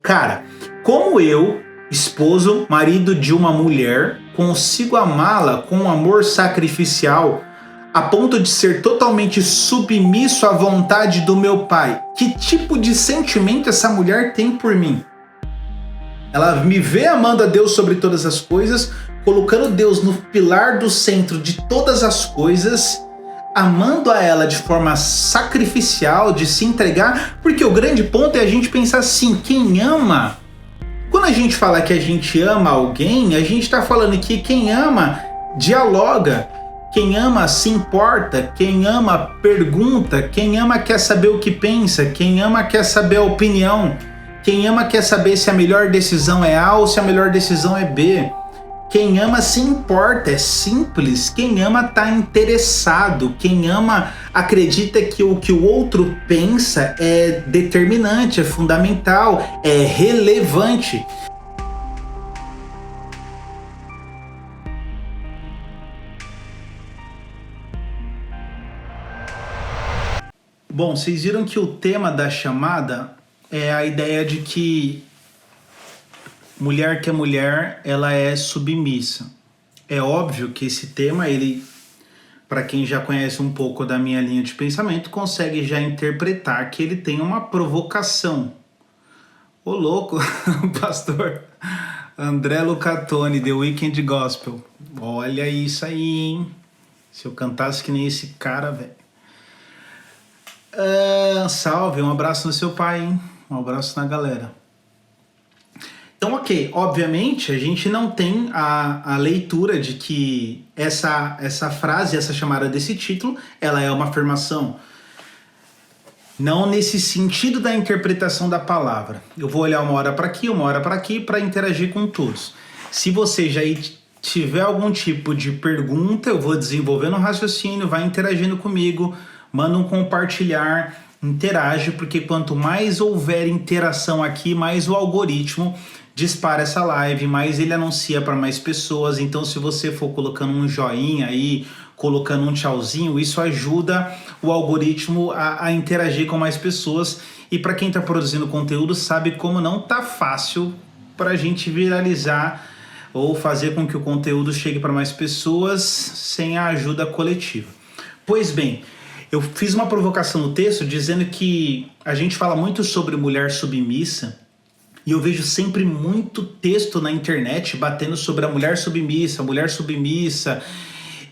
Cara, como eu, esposo, marido de uma mulher, consigo amá-la com um amor sacrificial a ponto de ser totalmente submisso à vontade do meu pai? Que tipo de sentimento essa mulher tem por mim? Ela me vê amando a Deus sobre todas as coisas, colocando Deus no pilar do centro de todas as coisas, amando a ela de forma sacrificial, de se entregar, porque o grande ponto é a gente pensar assim, quem ama, quando a gente fala que a gente ama alguém, a gente está falando que quem ama dialoga, quem ama se importa, quem ama pergunta, quem ama quer saber o que pensa, quem ama quer saber a opinião, quem ama quer saber se a melhor decisão é A ou se a melhor decisão é B. Quem ama se importa, é simples. Quem ama está interessado. Quem ama acredita que o que o outro pensa é determinante, é fundamental, é relevante. Bom, vocês viram que o tema da chamada é a ideia de que mulher que é mulher, ela é submissa. É óbvio que esse tema, ele, para quem já conhece um pouco da minha linha de pensamento, consegue já interpretar que ele tem uma provocação. Ô louco, pastor André Lucatoni, The Weekend Gospel. Olha isso aí, hein? Se eu cantasse que nem esse cara, velho. Salve, um abraço no seu pai, hein? Um abraço na galera. Então, ok, obviamente a gente não tem a leitura de que essa frase, essa chamada desse título, ela é uma afirmação. Não nesse sentido da interpretação da palavra. Eu vou olhar uma hora para aqui, uma hora para aqui, para interagir com todos. Se você já tiver algum tipo de pergunta, eu vou desenvolvendo um raciocínio, vai interagindo comigo, manda um compartilhar, interage, porque quanto mais houver interação aqui, mais o algoritmo dispara essa live, mais ele anuncia para mais pessoas. Então, se você for colocando um joinha aí, colocando um tchauzinho, isso ajuda o algoritmo a interagir com mais pessoas. E para quem está produzindo conteúdo, sabe como não tá fácil para a gente viralizar ou fazer com que o conteúdo chegue para mais pessoas sem a ajuda coletiva. Pois bem, eu fiz uma provocação no texto dizendo que a gente fala muito sobre mulher submissa, e eu vejo sempre muito texto na internet batendo sobre a mulher submissa,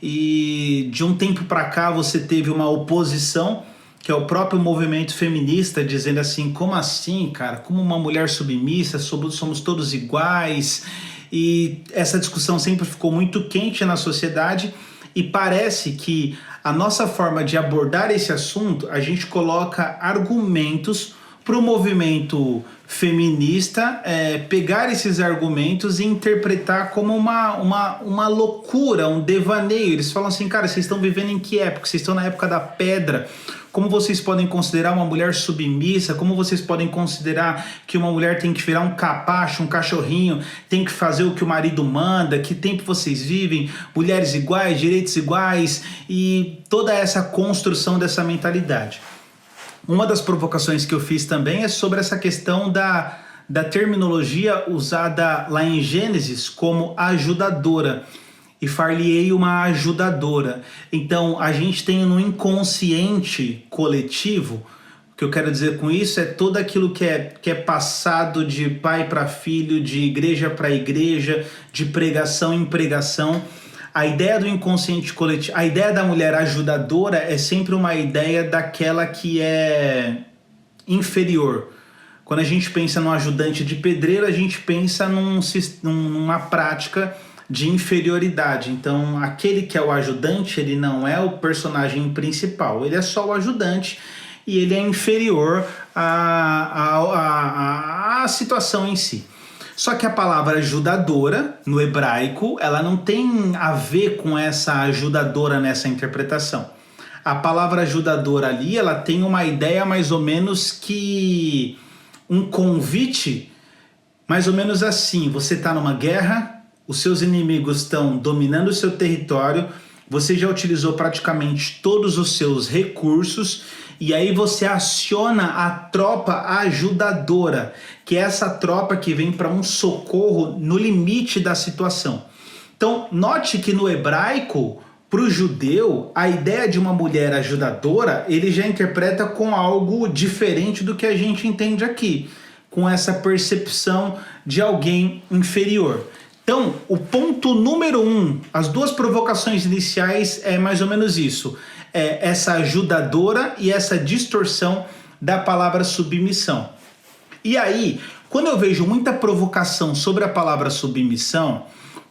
e de um tempo para cá você teve uma oposição, que é o próprio movimento feminista, dizendo assim, como assim, cara? Como uma mulher submissa, somos todos iguais, e essa discussão sempre ficou muito quente na sociedade, e parece que a nossa forma de abordar esse assunto, a gente coloca argumentos para o movimento feminista pegar esses argumentos e interpretar como uma loucura, um devaneio. Eles falam assim, cara, vocês estão vivendo em que época? Vocês estão na época da pedra. Como vocês podem considerar uma mulher submissa? Como vocês podem considerar que uma mulher tem que virar um capacho, um cachorrinho, tem que fazer o que o marido manda? Que tempo vocês vivem? Mulheres iguais, direitos iguais, e toda essa construção dessa mentalidade. Uma das provocações que eu fiz também é sobre essa questão da terminologia usada lá em Gênesis como ajudadora. E far-lhe-ei uma ajudadora. Então, a gente tem no inconsciente coletivo, o que eu quero dizer com isso é tudo aquilo que é passado de pai para filho, de igreja para igreja, de pregação em pregação. A ideia do inconsciente coletivo, a ideia da mulher ajudadora é sempre uma ideia daquela que é inferior. Quando a gente pensa no ajudante de pedreiro, a gente pensa numa prática de inferioridade. Então, aquele que é o ajudante, ele não é o personagem principal, ele é só o ajudante e ele é inferior à situação em si. Só que a palavra ajudadora, no hebraico, ela não tem a ver com essa ajudadora nessa interpretação. A palavra ajudadora ali, ela tem uma ideia mais ou menos que um convite, mais ou menos assim, você está numa guerra, os seus inimigos estão dominando o seu território, você já utilizou praticamente todos os seus recursos e aí você aciona a tropa ajudadora, que é essa tropa que vem para um socorro no limite da situação. Então, note que no hebraico, para o judeu, a ideia de uma mulher ajudadora, ele já interpreta com algo diferente do que a gente entende aqui, com essa percepção de alguém inferior. Então, o ponto número 1, as duas provocações iniciais é mais ou menos isso. É essa ajudadora e essa distorção da palavra submissão. E aí, quando eu vejo muita provocação sobre a palavra submissão,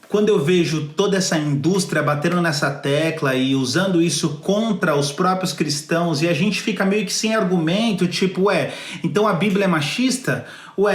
quando eu vejo toda essa indústria batendo nessa tecla e usando isso contra os próprios cristãos e a gente fica meio que sem argumento, tipo, então a Bíblia é machista?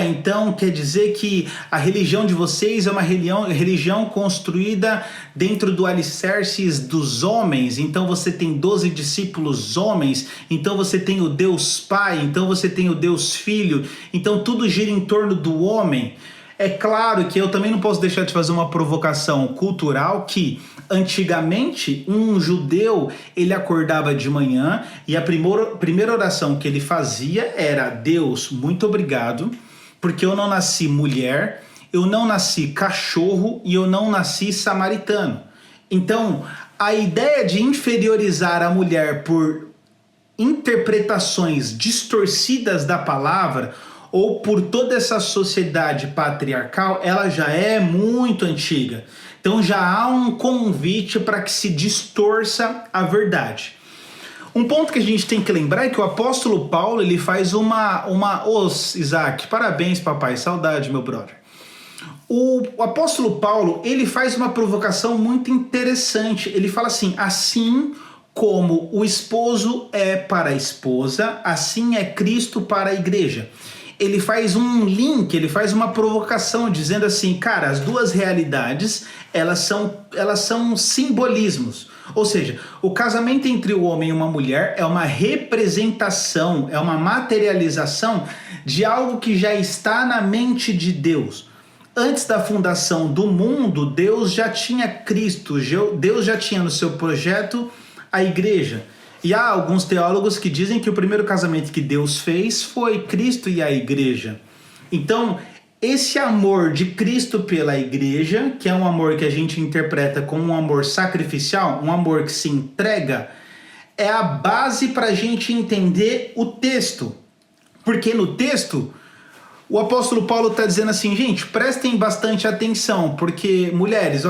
Então quer dizer que a religião de vocês é uma religião construída dentro do alicerces dos homens, então você tem 12 discípulos homens, então você tem o Deus Pai, então você tem o Deus Filho, então tudo gira em torno do homem. É claro que eu também não posso deixar de fazer uma provocação cultural que antigamente um judeu ele acordava de manhã e a primeira oração que ele fazia era: Deus, muito obrigado, porque eu não nasci mulher, eu não nasci cachorro e eu não nasci samaritano. Então, a ideia de inferiorizar a mulher por interpretações distorcidas da palavra ou por toda essa sociedade patriarcal, ela já é muito antiga. Então já há um convite para que se distorça a verdade. Um ponto que a gente tem que lembrar é que o apóstolo Paulo ele faz Isaac, parabéns papai, saudade meu brother. O apóstolo Paulo ele faz uma provocação muito interessante. Ele fala assim como o esposo é para a esposa, assim é Cristo para a igreja. Ele faz um link, ele faz uma provocação dizendo assim, cara, as duas realidades, elas são simbolismos. Ou seja, o casamento entre o homem e uma mulher é uma representação, é uma materialização de algo que já está na mente de Deus. Antes da fundação do mundo, Deus já tinha Cristo, Deus já tinha no seu projeto a igreja. E há alguns teólogos que dizem que o primeiro casamento que Deus fez foi Cristo e a igreja. Então, esse amor de Cristo pela igreja, que é um amor que a gente interpreta como um amor sacrificial, um amor que se entrega, é a base para a gente entender o texto. Porque no texto, o apóstolo Paulo está dizendo assim, gente, prestem bastante atenção, porque mulheres,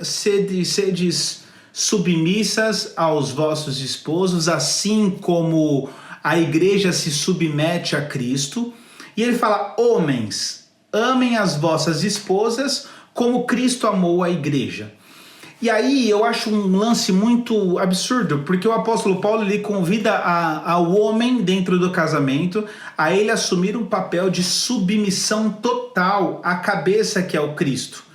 sedes submissas aos vossos esposos, assim como a igreja se submete a Cristo. E ele fala, homens, amem as vossas esposas como Cristo amou a igreja. E aí eu acho um lance muito absurdo, porque o apóstolo Paulo ele convida ao homem dentro do casamento a ele assumir um papel de submissão total à cabeça que é o Cristo.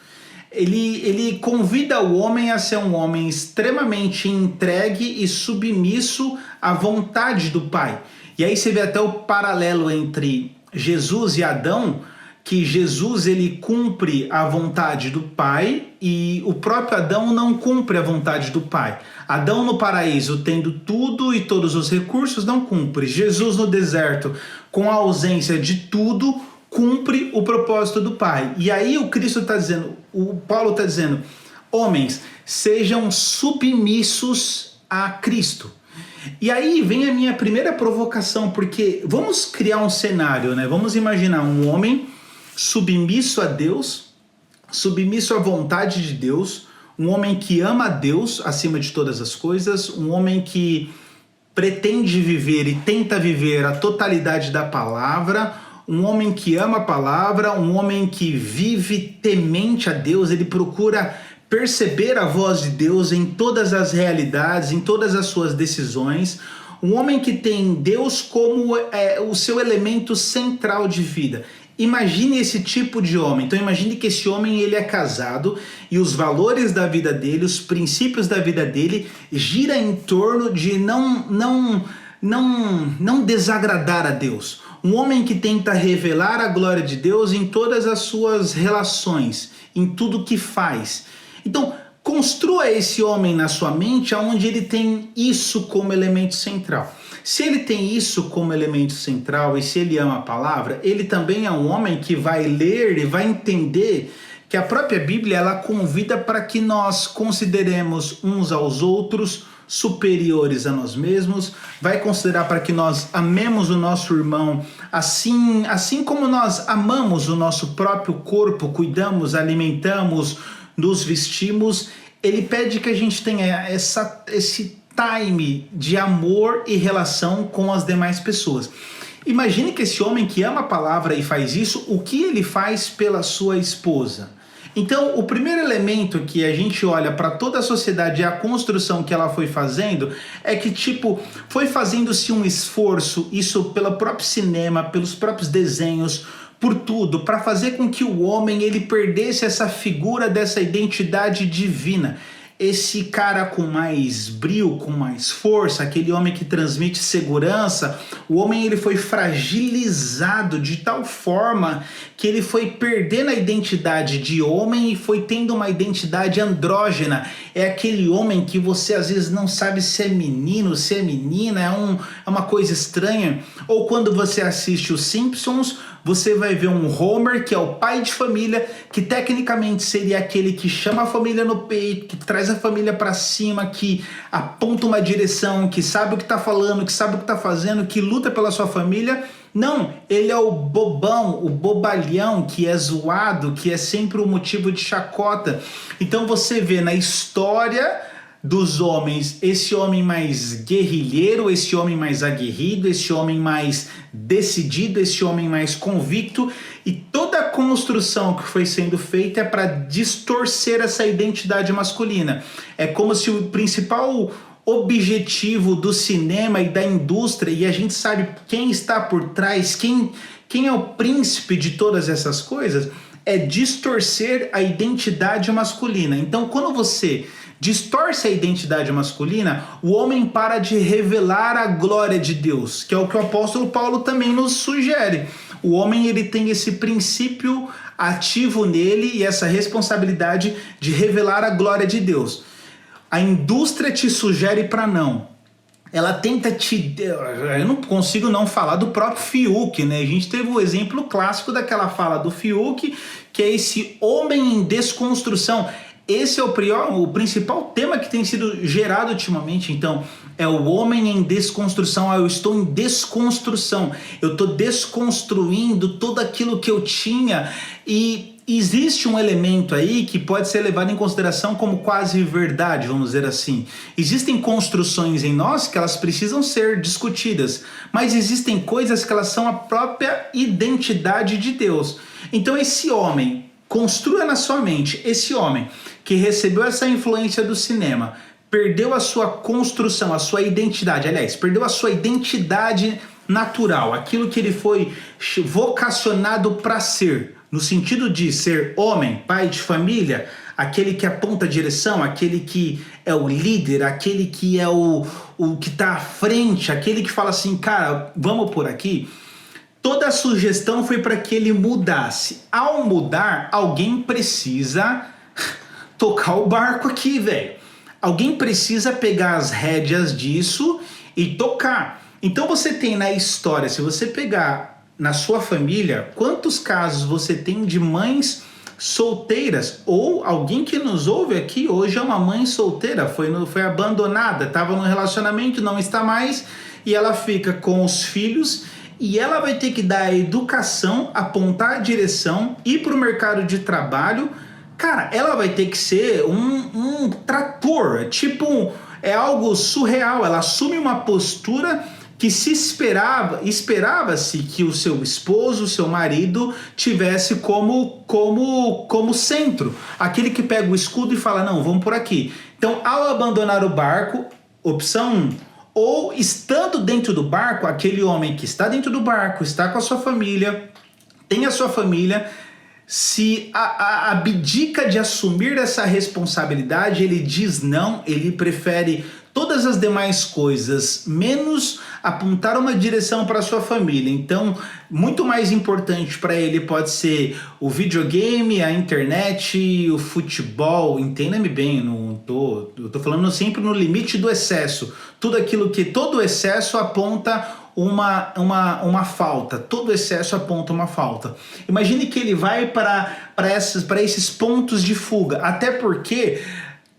Ele convida o homem a ser um homem extremamente entregue e submisso à vontade do Pai. E aí você vê até o paralelo entre Jesus e Adão, que Jesus ele cumpre a vontade do Pai e o próprio Adão não cumpre a vontade do Pai. Adão no paraíso tendo tudo e todos os recursos não cumpre. Jesus no deserto com a ausência de tudo cumpre o propósito do Pai. E aí o Paulo está dizendo, homens, sejam submissos a Cristo. E aí vem a minha primeira provocação, porque vamos criar um cenário, né? Vamos imaginar um homem submisso a Deus, submisso à vontade de Deus, um homem que ama a Deus acima de todas as coisas, um homem que pretende viver e tenta viver a totalidade da palavra, um homem que ama a palavra, um homem que vive temente a Deus, ele procura perceber a voz de Deus em todas as realidades, em todas as suas decisões, um homem que tem Deus como o seu elemento central de vida. Imagine esse tipo de homem. Então imagine que esse homem ele é casado e os valores da vida dele, os princípios da vida dele gira em torno de não desagradar a Deus. Um homem que tenta revelar a glória de Deus em todas as suas relações, em tudo que faz. Então, Construa esse homem na sua mente onde ele tem isso como elemento central. Se ele tem isso como elemento central e se ele ama a palavra, ele também é um homem que vai ler e vai entender que a própria Bíblia ela convida para que nós consideremos uns aos outros superiores a nós mesmos, vai considerar para que nós amemos o nosso irmão assim como nós amamos o nosso próprio corpo, cuidamos, alimentamos, nos vestimos. Ele pede que a gente tenha esse time de amor e relação com as demais pessoas. Imagine que esse homem que ama a palavra e faz isso, o que ele faz pela sua esposa? Então, o primeiro elemento que a gente olha para toda a sociedade e a construção que ela foi fazendo é que, foi fazendo-se um esforço, isso pelo próprio cinema, pelos próprios desenhos, por tudo, para fazer com que o homem ele perdesse essa figura dessa identidade divina. Esse cara com mais brio, com mais força, aquele homem que transmite segurança, o homem ele foi fragilizado de tal forma que ele foi perdendo a identidade de homem e foi tendo uma identidade andrógena. É aquele homem que você às vezes não sabe se é menino, se é menina, é uma coisa estranha. Ou quando você assiste os Simpsons, você vai ver um Homer, que é o pai de família, que tecnicamente seria aquele que chama a família no peito, que traz a família para cima, que aponta uma direção, que sabe o que está falando, que sabe o que está fazendo, que luta pela sua família. Não, ele é o bobão, o bobalhão, que é zoado, que é sempre o motivo de chacota. Então você vê na história dos homens, esse homem mais guerrilheiro, esse homem mais aguerrido, esse homem mais decidido, esse homem mais convicto, e toda a construção que foi sendo feita é para distorcer essa identidade masculina. É como se o principal objetivo do cinema e da indústria, e a gente sabe quem está por trás, quem é o príncipe de todas essas coisas, é distorcer a identidade masculina. Então, quando você distorce a identidade masculina, o homem para de revelar a glória de Deus, que é o que o apóstolo Paulo também nos sugere. O homem ele tem esse princípio ativo nele e essa responsabilidade de revelar a glória de Deus. A indústria te sugere para não. Ela tenta eu não consigo não falar do próprio Fiuk, né? A gente teve um exemplo clássico daquela fala do Fiuk, que é esse homem em desconstrução. Esse é o principal tema que tem sido gerado ultimamente. Então, é o homem em desconstrução. Eu estou em desconstrução. Eu estou desconstruindo tudo aquilo que eu tinha. E existe um elemento aí que pode ser levado em consideração como quase verdade, vamos dizer assim. Existem construções em nós que elas precisam ser discutidas, mas existem coisas que elas são a própria identidade de Deus. Então esse homem, construa na sua mente, esse homem que recebeu essa influência do cinema, perdeu a sua construção, a sua identidade, aliás, perdeu a sua identidade natural, aquilo que ele foi vocacionado para ser, no sentido de ser homem, pai de família, aquele que aponta a direção, aquele que é o líder, aquele que é o que está à frente, aquele que fala assim, cara, vamos por aqui. Toda a sugestão foi para que ele mudasse. Ao mudar, alguém precisa tocar o barco aqui, velho. Alguém precisa pegar as rédeas disso e tocar. Então você tem na história, se você pegar na sua família, quantos casos você tem de mães solteiras, ou alguém que nos ouve aqui hoje é uma mãe solteira, foi abandonada, estava no relacionamento, não está mais, e ela fica com os filhos, e ela vai ter que dar a educação, apontar a direção, ir para o mercado de trabalho. Cara, ela vai ter que ser um trator, é algo surreal. Ela assume uma postura que se esperava-se que o seu esposo, o seu marido, tivesse como centro. Aquele que pega o escudo e fala, não, vamos por aqui. Então, ao abandonar o barco, opção 1, ou estando dentro do barco, aquele homem que está dentro do barco, está com a sua família, tem a sua família, se abdica de assumir essa responsabilidade, ele diz não, ele prefere todas as demais coisas, menos apontar uma direção para sua família. Então, muito mais importante para ele pode ser o videogame, a internet, o futebol. Entenda-me bem, eu tô falando sempre no limite do excesso. Todo excesso aponta uma falta. Todo excesso aponta uma falta. Imagine que ele vai para esses pontos de fuga, até porque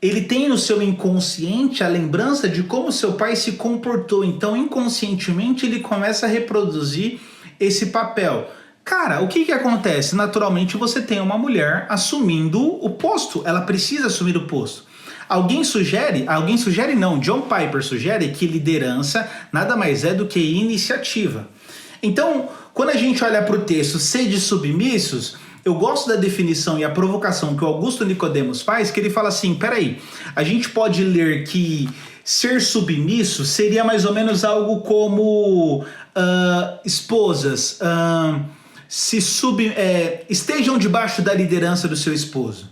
ele tem no seu inconsciente a lembrança de como seu pai se comportou. Então, inconscientemente, ele começa a reproduzir esse papel. Cara, o que acontece? Naturalmente, você tem uma mulher assumindo o posto. Ela precisa assumir o posto. Alguém sugere não, John Piper sugere que liderança nada mais é do que iniciativa. Então, quando a gente olha para o texto sede submissos, eu gosto da definição e a provocação que o Augusto Nicodemos faz, que ele fala assim, peraí, a gente pode ler que ser submisso seria mais ou menos algo como esposas estejam debaixo da liderança do seu esposo.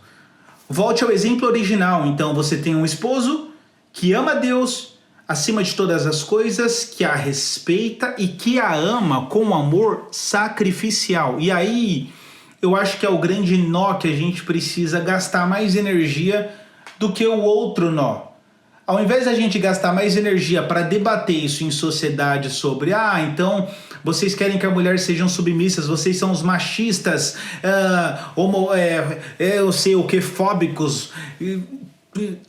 Volte ao exemplo original. Então você tem um esposo que ama a Deus acima de todas as coisas, que a respeita e que a ama com amor sacrificial. E aí eu acho que é o grande nó que a gente precisa gastar mais energia do que o outro nó. Ao invés da gente gastar mais energia para debater isso em sociedade sobre, então vocês querem que a mulher sejam submissas, vocês são os machistas, eu sei o que, fóbicos.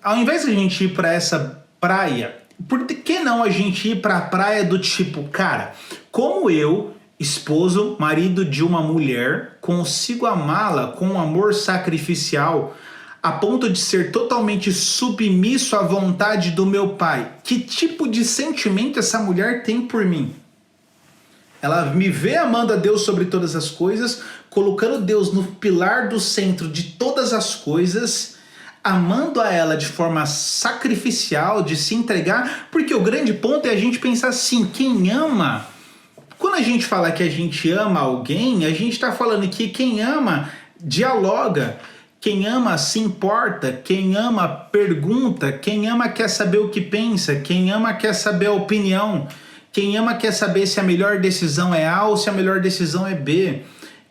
Ao invés da gente ir para essa praia, por que não a gente ir para a praia do tipo, cara, como eu, esposo, marido de uma mulher, consigo amá-la com um amor sacrificial a ponto de ser totalmente submisso à vontade do meu pai? Que tipo de sentimento essa mulher tem por mim? Ela me vê amando a Deus sobre todas as coisas, colocando Deus no pilar do centro de todas as coisas, amando a ela de forma sacrificial, de se entregar, porque o grande ponto é a gente pensar assim, quem ama... Quando a gente fala que a gente ama alguém, a gente está falando que quem ama dialoga, quem ama se importa, quem ama pergunta, quem ama quer saber o que pensa, quem ama quer saber a opinião, quem ama quer saber se a melhor decisão é A ou se a melhor decisão é B.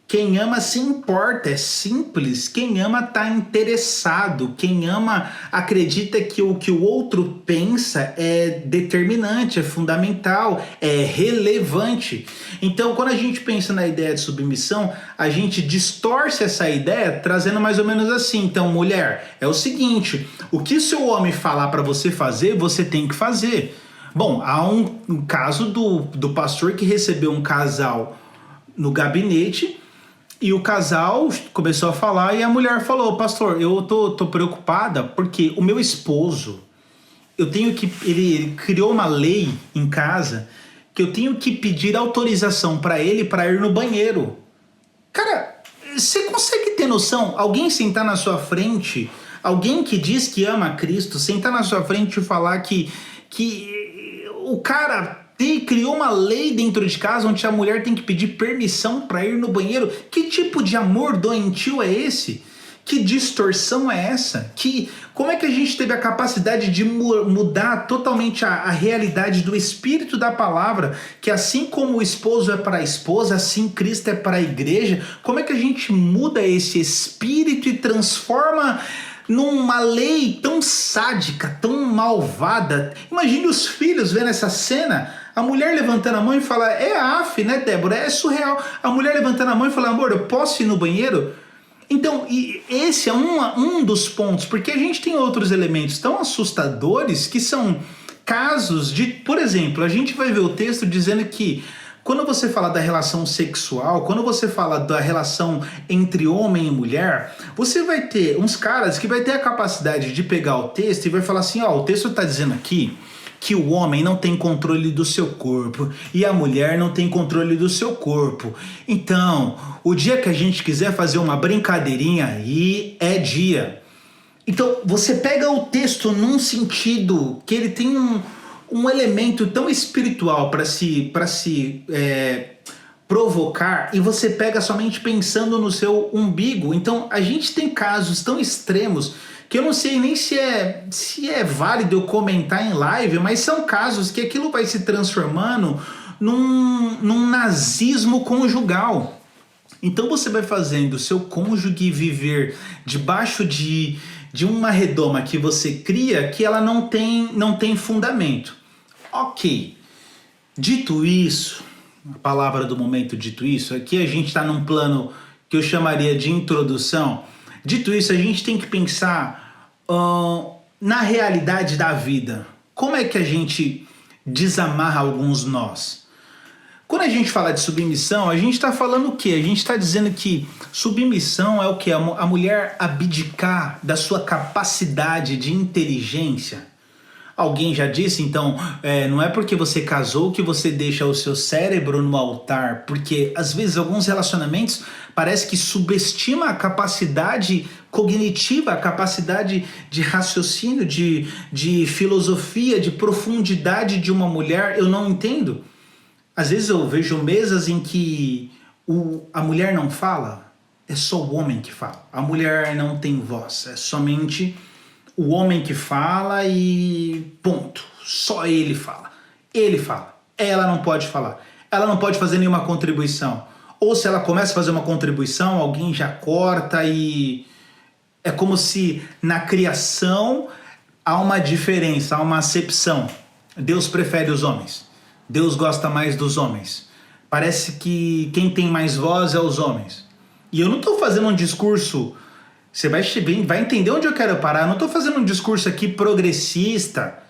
Quem ama se importa, é simples. Quem ama está interessado. Quem ama acredita que o que o outro pensa é determinante, é fundamental, é relevante. Então, quando a gente pensa na ideia de submissão, a gente distorce essa ideia trazendo mais ou menos assim. Então, mulher, é o seguinte, o que seu homem falar para você fazer, você tem que fazer. Bom, há um caso do pastor que recebeu um casal no gabinete. E o casal começou a falar e a mulher falou, pastor, eu tô preocupada porque o meu esposo, ele criou uma lei em casa que eu tenho que pedir autorização para ele para ir no banheiro. Cara, você consegue ter noção? Alguém sentar na sua frente, alguém que diz que ama Cristo, sentar na sua frente e falar que o cara... criou uma lei dentro de casa onde a mulher tem que pedir permissão para ir no banheiro. Que tipo de amor doentio é esse? Que distorção é essa? Como é que a gente teve a capacidade de mudar totalmente a realidade do espírito da palavra? Que assim como o esposo é para a esposa, assim Cristo é para a igreja. Como é que a gente muda esse espírito e transforma numa lei tão sádica, tão malvada? Imagine os filhos vendo essa cena, a mulher levantando a mão e fala, né, Débora? É surreal. A mulher levantando a mão e fala, amor, eu posso ir no banheiro? Então, esse é um dos pontos, porque a gente tem outros elementos tão assustadores que são casos de, por exemplo, a gente vai ver o texto dizendo que quando você fala da relação sexual, quando você fala da relação entre homem e mulher, você vai ter uns caras que vai ter a capacidade de pegar o texto e vai falar assim, o texto está dizendo aqui que o homem não tem controle do seu corpo e a mulher não tem controle do seu corpo. Então, o dia que a gente quiser fazer uma brincadeirinha aí, é dia. Então, você pega o texto num sentido que ele tem um elemento tão espiritual para se provocar, e você pega somente pensando no seu umbigo. Então a gente tem casos tão extremos que eu não sei nem se é válido eu comentar em live, mas são casos que aquilo vai se transformando num nazismo conjugal. Então você vai fazendo o seu cônjuge viver debaixo de uma redoma que você cria que ela não tem fundamento. Ok. Dito isso, a palavra do momento dito isso, aqui a gente está num plano que eu chamaria de introdução. Dito isso, a gente tem que pensar na realidade da vida. Como é que a gente desamarra alguns nós? Quando a gente fala de submissão, a gente está falando o quê? A gente está dizendo que submissão é o quê? A mulher abdicar da sua capacidade de inteligência. Alguém já disse, então, não é porque você casou que você deixa o seu cérebro no altar, porque às vezes alguns relacionamentos parece que subestima a capacidade cognitiva, a capacidade de raciocínio, de filosofia, de profundidade de uma mulher. Eu não entendo. Às vezes eu vejo mesas em que a mulher não fala, é só o homem que fala. A mulher não tem voz, é somente o homem que fala e ponto. Só ele fala. Ele fala. Ela não pode falar. Ela não pode fazer nenhuma contribuição. Ou se ela começa a fazer uma contribuição, alguém já corta e... É como se na criação há uma diferença, há uma acepção. Deus prefere os homens. Deus gosta mais dos homens. Parece que quem tem mais voz é os homens. E eu não estou fazendo um discurso... Você vai entender onde eu quero parar. Eu não estou fazendo um discurso aqui progressista,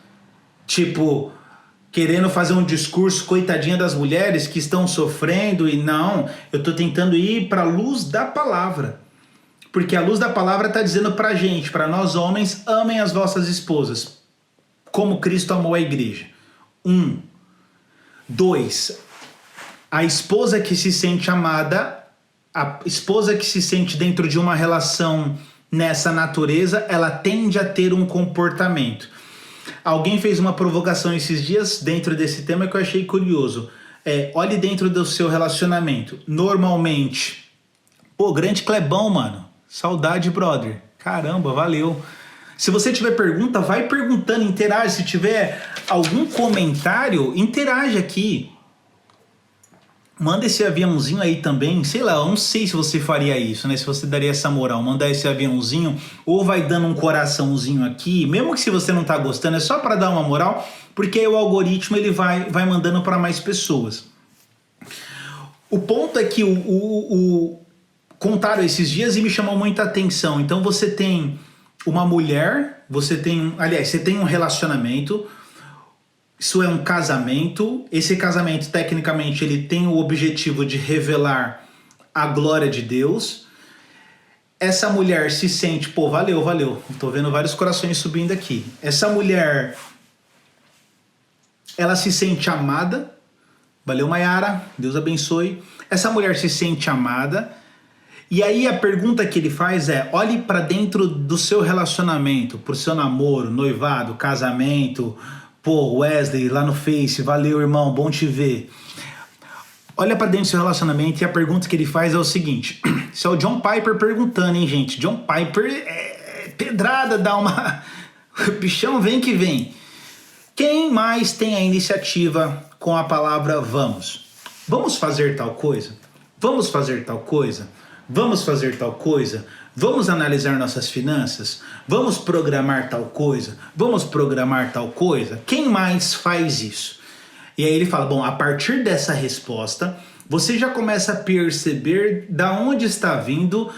tipo, querendo fazer um discurso coitadinha das mulheres que estão sofrendo. E não, eu estou tentando ir para a luz da palavra. Porque a luz da palavra está dizendo para a gente, para nós homens, amem as vossas esposas, como Cristo amou a igreja. 1. 2. A esposa que se sente amada, a esposa que se sente dentro de uma relação nessa natureza, ela tende a ter um comportamento. Alguém fez uma provocação esses dias dentro desse tema que eu achei curioso. Olhe dentro do seu relacionamento. Normalmente, grande Clebão, mano. Saudade, brother. Caramba, valeu. Se você tiver pergunta, vai perguntando, interage. Se tiver algum comentário, interage aqui. Manda esse aviãozinho aí também, sei lá, eu não sei se você faria isso, né? Se você daria essa moral, mandar esse aviãozinho, ou vai dando um coraçãozinho aqui, mesmo que se você não tá gostando, é só para dar uma moral, porque aí o algoritmo ele vai mandando para mais pessoas. O ponto é que contaram esses dias e me chamou muita atenção. Então você tem uma mulher, você tem um relacionamento. Isso é um casamento. Esse casamento, tecnicamente, ele tem o objetivo de revelar a glória de Deus. Essa mulher se sente... valeu. Tô vendo vários corações subindo aqui. Essa mulher, ela se sente amada. Valeu, Mayara. Deus abençoe. Essa mulher se sente amada. E aí a pergunta que ele faz é: olhe para dentro do seu relacionamento, pro seu namoro, noivado, casamento... Wesley, lá no Face, valeu, irmão, bom te ver. Olha pra dentro do seu relacionamento e a pergunta que ele faz é o seguinte. Isso é o John Piper perguntando, hein, gente? John Piper pedrada, dá uma... O bichão vem que vem. Quem mais tem a iniciativa com a palavra vamos? Vamos fazer tal coisa? Vamos fazer tal coisa? Vamos fazer tal coisa? Vamos analisar nossas finanças? Vamos programar tal coisa? Vamos programar tal coisa? Quem mais faz isso? E aí ele fala, a partir dessa resposta, você já começa a perceber da onde está vindo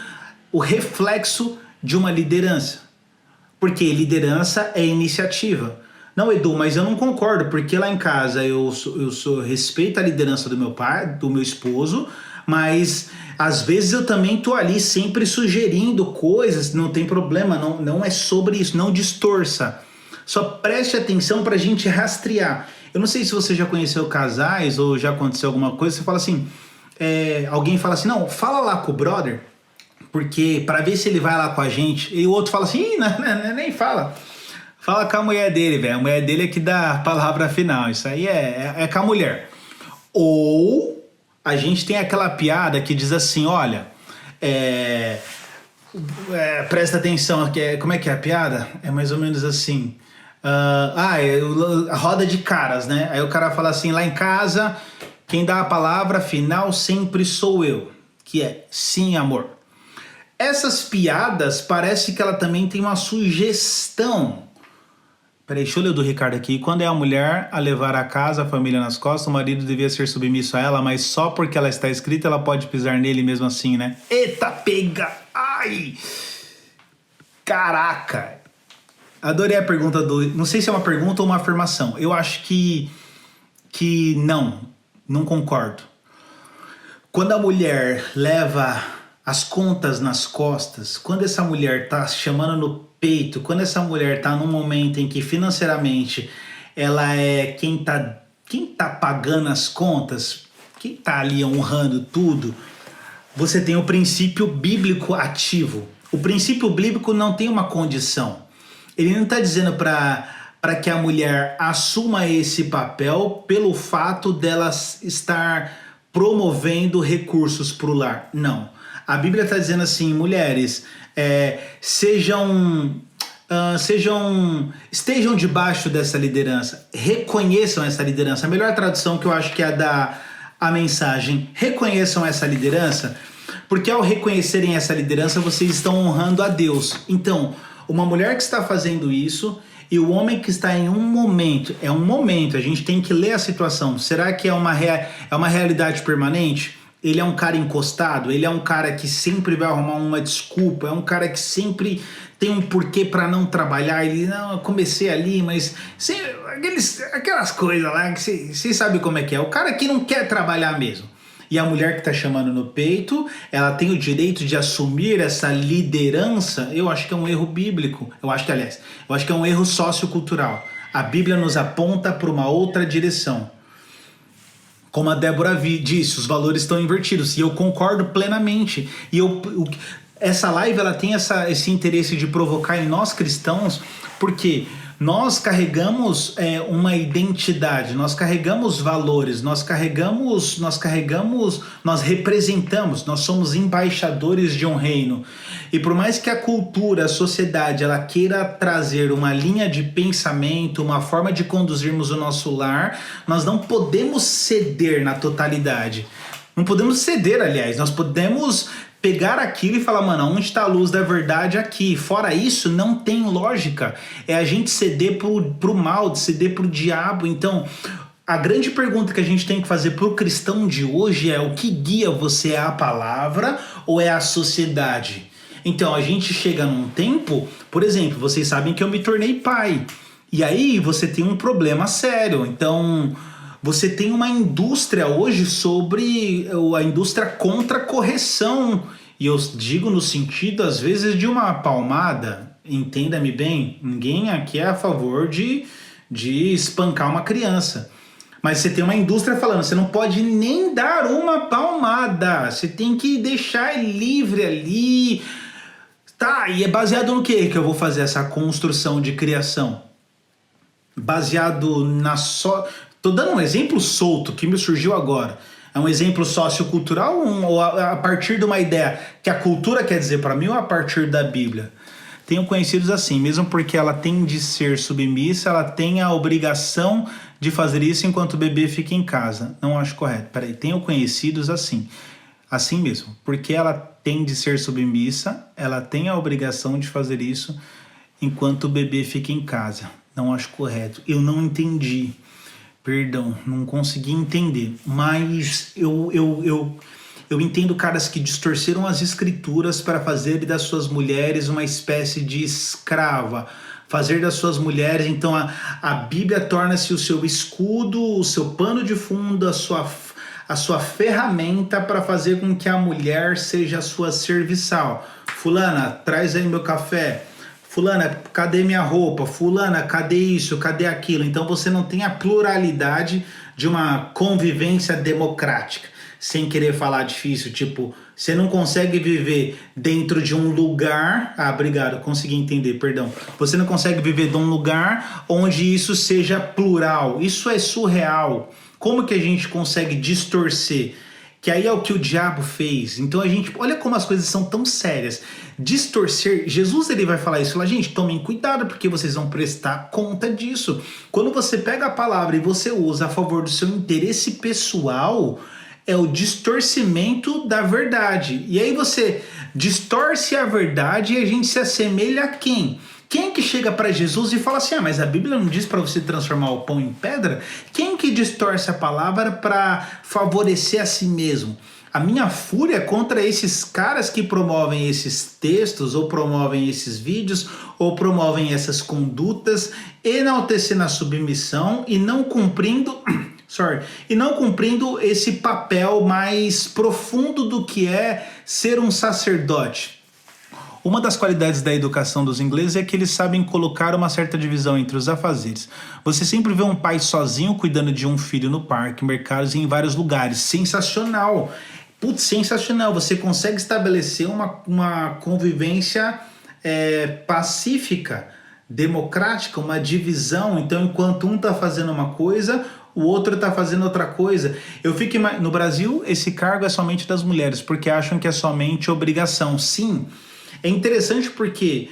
o reflexo de uma liderança. Porque liderança é iniciativa. Não, Edu, mas eu não concordo, porque lá em casa eu respeito a liderança do meu pai, do meu esposo, mas às vezes eu também tô ali sempre sugerindo coisas, não tem problema, não é sobre isso, não distorça. Só preste atenção pra gente rastrear. Eu não sei se você já conheceu casais ou já aconteceu alguma coisa, você fala assim, alguém fala assim, não, fala lá com o brother, porque para ver se ele vai lá com a gente, e o outro fala assim, nem fala. Fala com a mulher dele, velho, a mulher dele é que dá a palavra final, isso aí é com a mulher. Ou... a gente tem aquela piada que diz assim, olha, Presta atenção, como é que é a piada? É mais ou menos assim. A roda de caras, né? Aí o cara fala assim, lá em casa, quem dá a palavra final sempre sou eu. Que é, sim, amor. Essas piadas, parece que ela também tem uma sugestão. Peraí, deixa eu ler o do Ricardo aqui. Quando é a mulher a levar a casa, a família nas costas, o marido devia ser submisso a ela, mas só porque ela está escrita, ela pode pisar nele mesmo assim, né? Eita, pega! Ai! Caraca! Adorei a pergunta do... Não sei se é uma pergunta ou uma afirmação. Eu acho que não concordo. Quando a mulher leva as contas nas costas, quando essa mulher tá chamando no peito, quando essa mulher tá num momento em que financeiramente ela é quem tá pagando as contas, quem tá ali honrando tudo, você tem o princípio bíblico ativo. O princípio bíblico não tem uma condição. Ele não está dizendo para que a mulher assuma esse papel pelo fato dela estar promovendo recursos para o lar. Não. A Bíblia está dizendo assim, mulheres, estejam debaixo dessa liderança, reconheçam essa liderança. A melhor tradução que eu acho que é a mensagem, reconheçam essa liderança, porque ao reconhecerem essa liderança, vocês estão honrando a Deus. Então, uma mulher que está fazendo isso e o homem que está em um momento, a gente tem que ler a situação. Será que é uma realidade permanente? Ele é um cara encostado, ele é um cara que sempre vai arrumar uma desculpa, é um cara que sempre tem um porquê para não trabalhar. Ele, não, eu comecei ali, mas aquelas coisas lá que vocês sabem como é que é. O cara que não quer trabalhar mesmo. E a mulher que está chamando no peito, ela tem o direito de assumir essa liderança. Eu acho que é um erro bíblico. Eu acho que é um erro sociocultural. A Bíblia nos aponta para uma outra direção. Como a Débora disse, os valores estão invertidos. E eu concordo plenamente. E essa live ela tem esse interesse de provocar em nós cristãos, porque nós carregamos uma identidade, nós carregamos valores, nós representamos, nós somos embaixadores de um reino. E por mais que a cultura, a sociedade, ela queira trazer uma linha de pensamento, uma forma de conduzirmos o nosso lar, nós não podemos ceder na totalidade. Não podemos ceder, aliás, nós podemos pegar aquilo e falar, mano, onde está a luz da verdade aqui? Fora isso, não tem lógica. É a gente ceder pro mal, ceder pro diabo. Então, a grande pergunta que a gente tem que fazer pro cristão de hoje é: o que guia você? É a palavra ou é a sociedade? Então, a gente chega num tempo, por exemplo, vocês sabem que eu me tornei pai. E aí você tem um problema sério. Então, você tem uma indústria hoje sobre a indústria contra correção. E eu digo no sentido, às vezes, de uma palmada. Entenda-me bem, ninguém aqui é a favor de espancar uma criança. Mas você tem uma indústria falando, você não pode nem dar uma palmada. Você tem que deixar livre ali. Tá, e é baseado no quê que eu vou fazer essa construção de criação? Baseado na Tô dando um exemplo solto que me surgiu agora. É um exemplo sociocultural ou a partir de uma ideia que a cultura quer dizer para mim ou a partir da Bíblia? Tenho conhecidos assim, mesmo porque ela tem de ser submissa, ela tem a obrigação de fazer isso enquanto o bebê fica em casa. Não acho correto. Peraí, tenho conhecidos assim mesmo. Porque ela tem de ser submissa, ela tem a obrigação de fazer isso enquanto o bebê fica em casa. Não acho correto. Eu não entendi. Perdão, não consegui entender, mas eu entendo caras que distorceram as escrituras para fazer das suas mulheres uma espécie de escrava, fazer das suas mulheres, então a Bíblia torna-se o seu escudo, o seu pano de fundo, a sua ferramenta para fazer com que a mulher seja a sua serviçal. Fulana, traz aí meu café. Fulana, cadê minha roupa? Fulana, cadê isso? Cadê aquilo? Então você não tem a pluralidade de uma convivência democrática. Sem querer falar difícil, tipo, você não consegue viver dentro de um lugar... obrigado, consegui entender, perdão. Você não consegue viver de um lugar onde isso seja plural. Isso é surreal. Como que a gente consegue distorcer Que aí é o que o diabo fez. Então a gente, olha como as coisas são tão sérias. Distorcer, Jesus ele vai falar isso, fala, gente, tomem cuidado porque vocês vão prestar conta disso. Quando você pega a palavra e você usa a favor do seu interesse pessoal, é o distorcimento da verdade. E aí você distorce a verdade e a gente se assemelha a quem? Quem que chega para Jesus e fala assim, mas a Bíblia não diz para você transformar o pão em pedra? Quem que distorce a palavra para favorecer a si mesmo? A minha fúria é contra esses caras que promovem esses textos, ou promovem esses vídeos, ou promovem essas condutas, enaltecendo a submissão e não cumprindo... E não cumprindo esse papel mais profundo do que é ser um sacerdote. Uma das qualidades da educação dos ingleses é que eles sabem colocar uma certa divisão entre os afazeres. Você sempre vê um pai sozinho cuidando de um filho no parque, mercados e em vários lugares. Sensacional! Putz, sensacional! Você consegue estabelecer uma convivência pacífica, democrática, uma divisão. Então, enquanto um está fazendo uma coisa, o outro está fazendo outra coisa. Eu fico no Brasil, esse cargo é somente das mulheres, porque acham que é somente obrigação. Sim, é interessante porque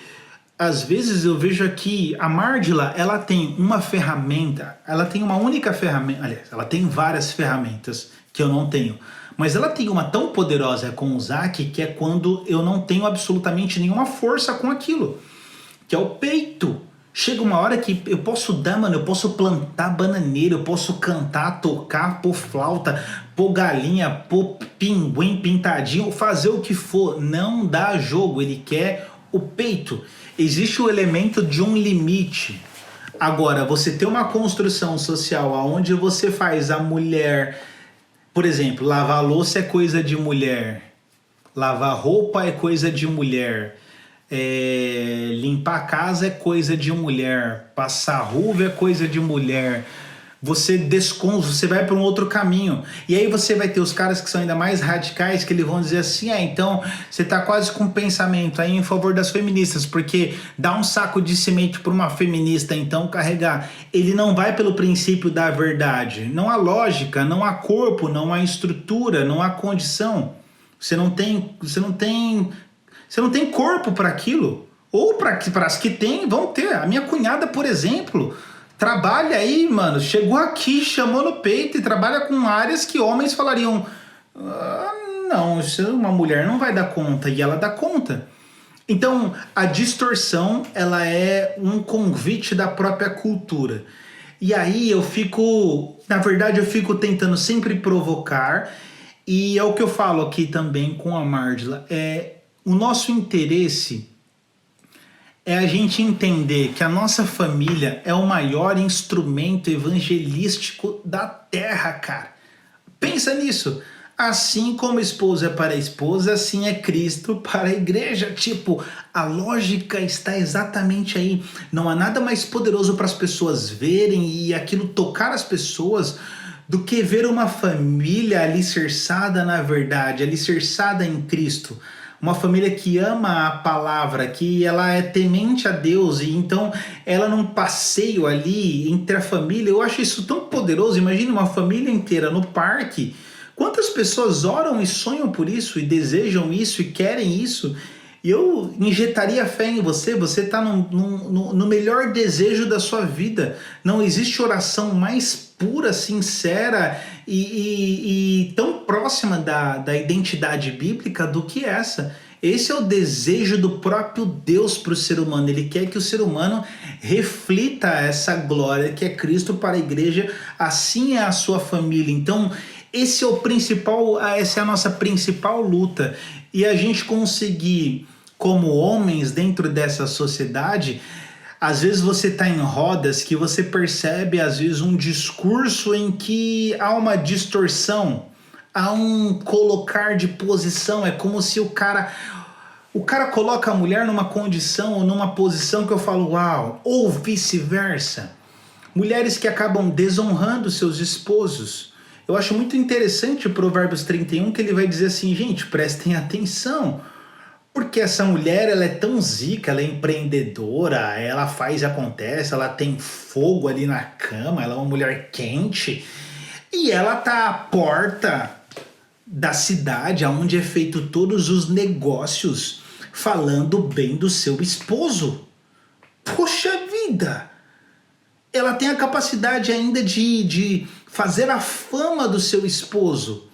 às vezes eu vejo aqui a Mardila, ela tem uma ferramenta, ela tem uma única ferramenta, aliás, ela tem várias ferramentas que eu não tenho, mas ela tem uma tão poderosa com o Zac, que é quando eu não tenho absolutamente nenhuma força com aquilo, que é o peito. Chega uma hora que eu posso dar, mano, eu posso plantar bananeira, eu posso cantar, tocar, pôr flauta, pôr galinha, pôr pinguim pintadinho, fazer o que for. Não dá jogo, ele quer o peito. Existe o elemento de um limite. Agora, você tem uma construção social onde você faz a mulher... Por exemplo, lavar louça é coisa de mulher. Lavar roupa é coisa de mulher. Limpar a casa é coisa de mulher, passar ruva é coisa de mulher. Você você vai para um outro caminho, e aí você vai ter os caras que são ainda mais radicais, que eles vão dizer assim, então você tá quase com um pensamento aí em favor das feministas, porque dá um saco de cimento para uma feminista então carregar. Ele não vai pelo princípio da verdade, não há lógica, não há corpo, não há estrutura, não há condição. Você não tem corpo para aquilo. Ou para as que tem, vão ter. A minha cunhada, por exemplo, trabalha aí, mano. Chegou aqui, chamou no peito e trabalha com áreas que homens falariam: não, uma mulher não vai dar conta. E ela dá conta. Então, a distorção, ela é um convite da própria cultura. E aí eu fico tentando sempre provocar. E é o que eu falo aqui também com a Mardila. O nosso interesse é a gente entender que a nossa família é o maior instrumento evangelístico da terra, cara. Pensa nisso. Assim como a esposa é para a esposa, assim é Cristo para a igreja. Tipo, a lógica está exatamente aí. Não há nada mais poderoso para as pessoas verem e aquilo tocar as pessoas do que ver uma família alicerçada na verdade, alicerçada em Cristo. Uma família que ama a palavra, que ela é temente a Deus, e então ela num passeio ali entre a família, eu acho isso tão poderoso. Imagine uma família inteira no parque. Quantas pessoas oram e sonham por isso, e desejam isso, e querem isso? E eu injetaria fé em você. Você está no melhor desejo da sua vida. Não existe oração mais pura, sincera e tão próxima da identidade bíblica do que essa. Esse é o desejo do próprio Deus para o ser humano. Ele quer que o ser humano reflita essa glória que é Cristo para a igreja. Assim é a sua família. Então, essa é a nossa principal luta. E a gente conseguir, como homens dentro dessa sociedade, às vezes você está em rodas que você percebe, às vezes, um discurso em que há uma distorção, há um colocar de posição. É como se o cara coloca a mulher numa condição ou numa posição que eu falo, uau, ou vice-versa. Mulheres que acabam desonrando seus esposos. Eu acho muito interessante o Provérbios 31, que ele vai dizer assim, gente, prestem atenção, porque essa mulher, ela é tão zica, ela é empreendedora, ela faz e acontece, ela tem fogo ali na cama, ela é uma mulher quente, e ela tá à porta da cidade, onde é feito todos os negócios, falando bem do seu esposo. Poxa vida! Ela tem a capacidade ainda de fazer a fama do seu esposo.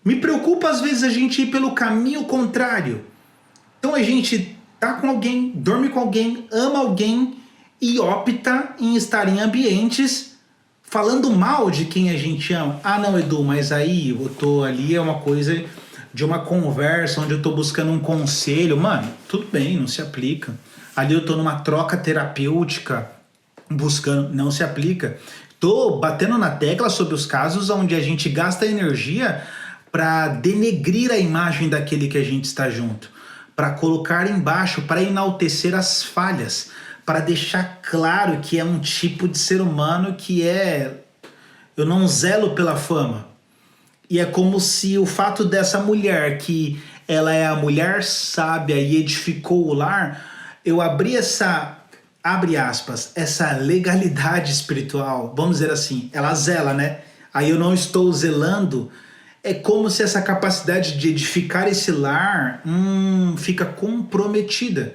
Me preocupa às vezes a gente ir pelo caminho contrário. Então a gente tá com alguém, dorme com alguém, ama alguém e opta em estar em ambientes falando mal de quem a gente ama. Ah não, Edu, mas aí eu tô ali, é uma coisa de uma conversa onde eu tô buscando um conselho. Mano, tudo bem, não se aplica. Ali eu tô numa troca terapêutica, buscando, não se aplica. Tô batendo na tecla sobre os casos onde a gente gasta energia para denegrir a imagem daquele que a gente está junto, para colocar embaixo, para enaltecer as falhas, para deixar claro que é um tipo de ser humano que eu não zelo pela fama. E é como se o fato dessa mulher, que ela é a mulher sábia e edificou o lar, eu abri essa, abre aspas, essa legalidade espiritual, vamos dizer assim, ela zela, né? Aí eu não estou zelando. É como se essa capacidade de edificar esse lar fica comprometida.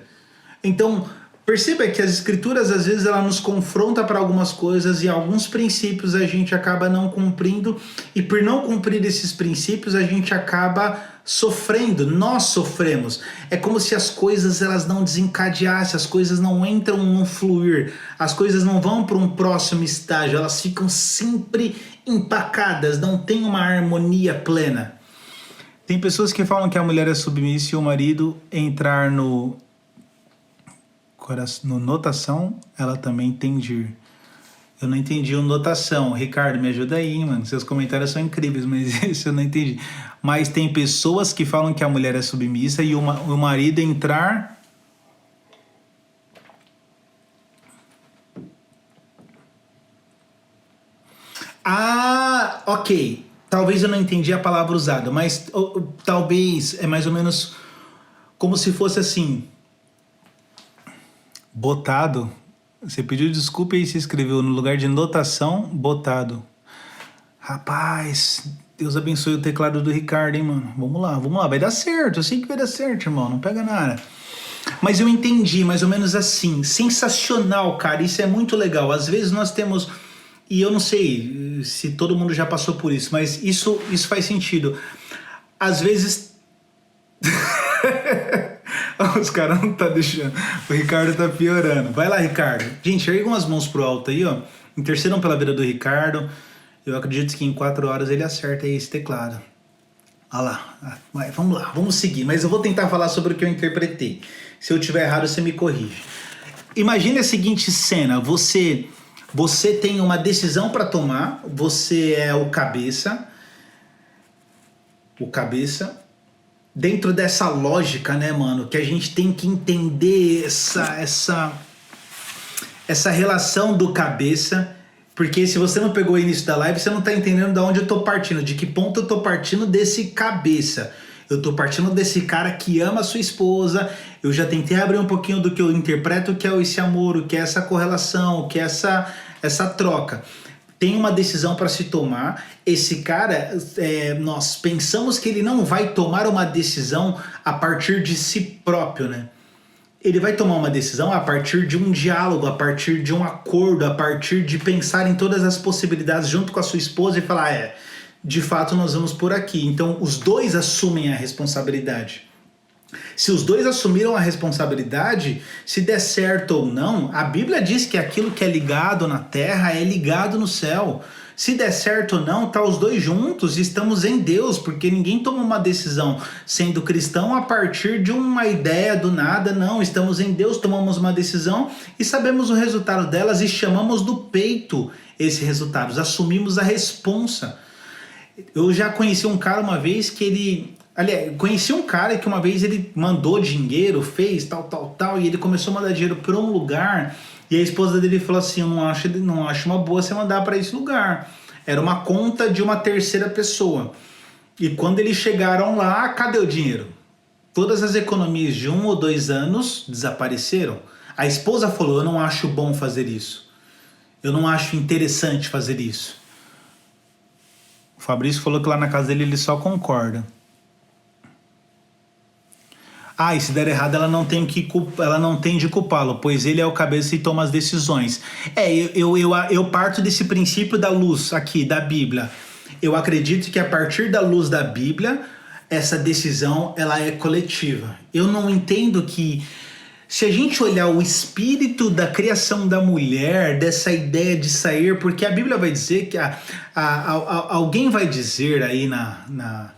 Então, perceba que as escrituras, às vezes, ela nos confronta para algumas coisas e alguns princípios a gente acaba não cumprindo. E por não cumprir esses princípios, a gente acaba sofrendo. Nós sofremos. É como se as coisas elas não desencadeassem, as coisas não entram no fluir, as coisas não vão para um próximo estágio, elas ficam sempre empacadas, não tem uma harmonia plena. Tem pessoas que falam que a mulher é submissa e o marido entrar no notação, ela também tende. Eu não entendi o notação. Ricardo, me ajuda aí, mano. Seus comentários são incríveis, mas isso eu não entendi. Mas tem pessoas que falam que a mulher é submissa e o marido entrar... Ah, ok. Talvez eu não entendi a palavra usada, mas talvez é mais ou menos como se fosse assim... Botado. Você pediu desculpa e se escreveu no lugar de notação, botado. Rapaz, Deus abençoe o teclado do Ricardo, hein, mano? Vamos lá. Vai dar certo. Eu sei que vai dar certo, irmão. Não pega nada. Mas eu entendi, mais ou menos assim. Sensacional, cara. Isso é muito legal. Às vezes nós temos... E eu não sei se todo mundo já passou por isso, mas isso faz sentido. Às vezes... Os caras não tá deixando. O Ricardo tá piorando. Vai lá, Ricardo. Gente, ergam as mãos pro alto aí, ó. Intercedam pela vida do Ricardo. Eu acredito que em 4 horas ele acerta aí esse teclado. Olha lá. Vai, vamos lá, vamos seguir. Mas eu vou tentar falar sobre o que eu interpretei. Se eu tiver errado, você me corrige. Imagine a seguinte cena. Você tem uma decisão para tomar. Você é o cabeça. Dentro dessa lógica, né, mano, que a gente tem que entender essa relação do cabeça, porque se você não pegou o início da live, você não tá entendendo de onde eu tô partindo, de que ponto eu tô partindo desse cabeça. Eu tô partindo desse cara que ama a sua esposa. Eu já tentei abrir um pouquinho do que eu interpreto que é esse amor, o que é essa correlação, o que é essa troca. Tem uma decisão para se tomar. Esse cara, nós pensamos que ele não vai tomar uma decisão a partir de si próprio, né? Ele vai tomar uma decisão a partir de um diálogo, a partir de um acordo, a partir de pensar em todas as possibilidades junto com a sua esposa e falar, de fato nós vamos por aqui. Então os dois assumem a responsabilidade. Se os dois assumiram a responsabilidade, se der certo ou não, a Bíblia diz que aquilo que é ligado na terra é ligado no céu. Se der certo ou não, tá os dois juntos, estamos em Deus, porque ninguém toma uma decisão sendo cristão a partir de uma ideia do nada, não. Estamos em Deus, tomamos uma decisão e sabemos o resultado delas e chamamos do peito esse resultado, assumimos a responsa. Eu já conheci um cara uma vez que ele... Aliás, conheci um cara que uma vez ele mandou dinheiro, fez tal, e ele começou a mandar dinheiro para um lugar e a esposa dele falou assim, eu não acho uma boa você mandar para esse lugar. Era uma conta de uma terceira pessoa. E quando eles chegaram lá, cadê o dinheiro? Todas as economias de 1 ou 2 anos desapareceram. A esposa falou, eu não acho bom fazer isso. Eu não acho interessante fazer isso. Fabrício falou que lá na casa dele ele só concorda. E se der errado ela não tem de culpá-lo, pois ele é o cabeça e toma as decisões. Eu parto desse princípio da luz aqui, da Bíblia. Eu acredito que a partir da luz da Bíblia, essa decisão ela é coletiva. Eu não entendo que, se a gente olhar o espírito da criação da mulher, dessa ideia de sair, porque a Bíblia vai dizer que alguém vai dizer aí na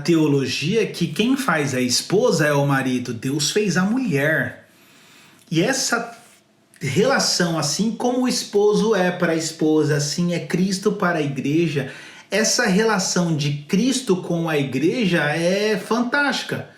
teologia que quem faz a esposa é o marido, Deus fez a mulher. E essa relação, assim como o esposo é para a esposa, assim é Cristo para a igreja, essa relação de Cristo com a igreja é fantástica.